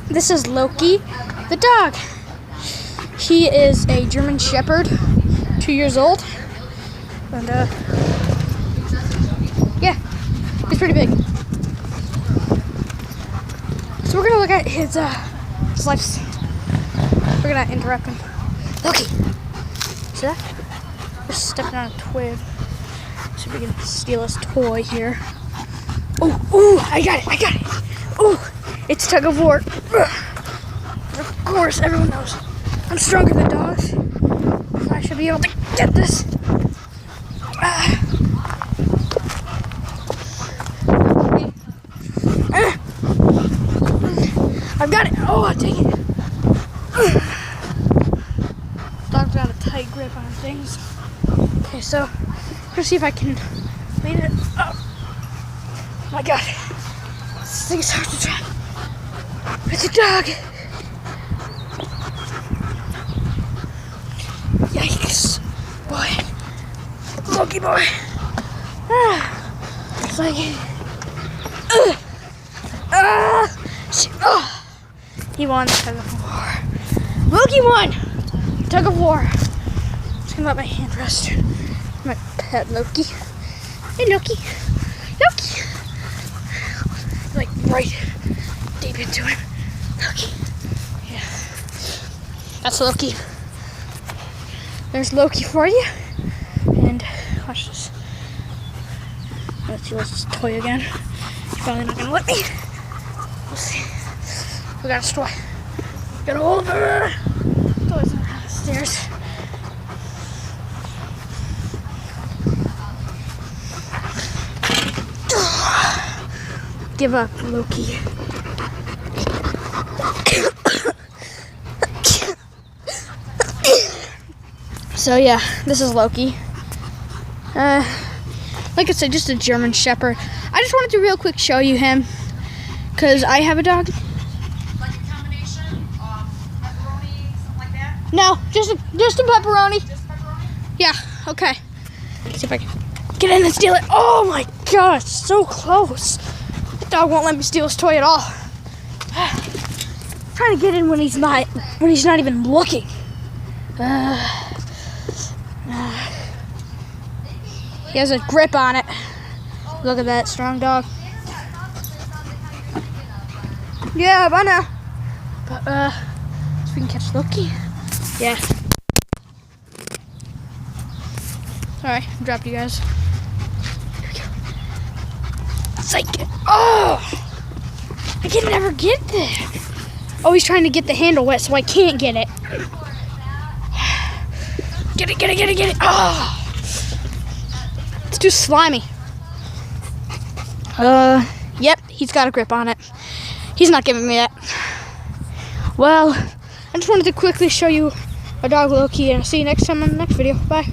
This is Lokie, the dog. He is a German Shepherd, 2 years old, and yeah, he's pretty big. So we're gonna look at his life. We're gonna interrupt him. Lokie, see that? Just stepping on a twig. So we can steal his toy here. Oh, I got it. Oh, it's tug of war. Of course, everyone knows I'm stronger than dogs. I should be able to get this. I've got it. Oh, dang it. Dog's got a tight grip on things. Okay, so let's see if I can lean it up. Oh my God. This thing is hard to track. It's a dog. Yikes. Boy. Lokie boy. It's like... He won the tug of war. Lokie won! Tug of war. Just gonna let my hand rest. My pet Lokie. Hey Lokie. Lokie! Like right deep into him. Lokie. Yeah. That's Lokie. There's Lokie for you. And watch this. Let's use this toy again. He's probably not gonna let me. We'll see. We got a toy. Get a hold of her. Toys on the stairs. Give up, Lokie. So yeah, this is Lokie. Like I said, just a German Shepherd. I just wanted to real quick show you him because I have a dog. Like a combination of pepperoni, something like that? No, just a pepperoni. Just pepperoni? Yeah. Okay. Let's see if I can get in and steal it. Oh my gosh, so close. The dog won't let me steal his toy at all. I'm trying to get in when he's not even looking. He has a grip on it. Look at that strong dog. Yeah, I know. But so we can catch Lokie. Yeah. Sorry, I dropped you guys. Here we go. Psych. Oh! I can never get there. Oh, he's trying to get the handle wet, so I can't get it. Get it. Oh! It's too slimy. Yep, he's got a grip on it. He's not giving me that. Well, I just wanted to quickly show you our dog Lokie, and I'll see you next time on the next video. Bye.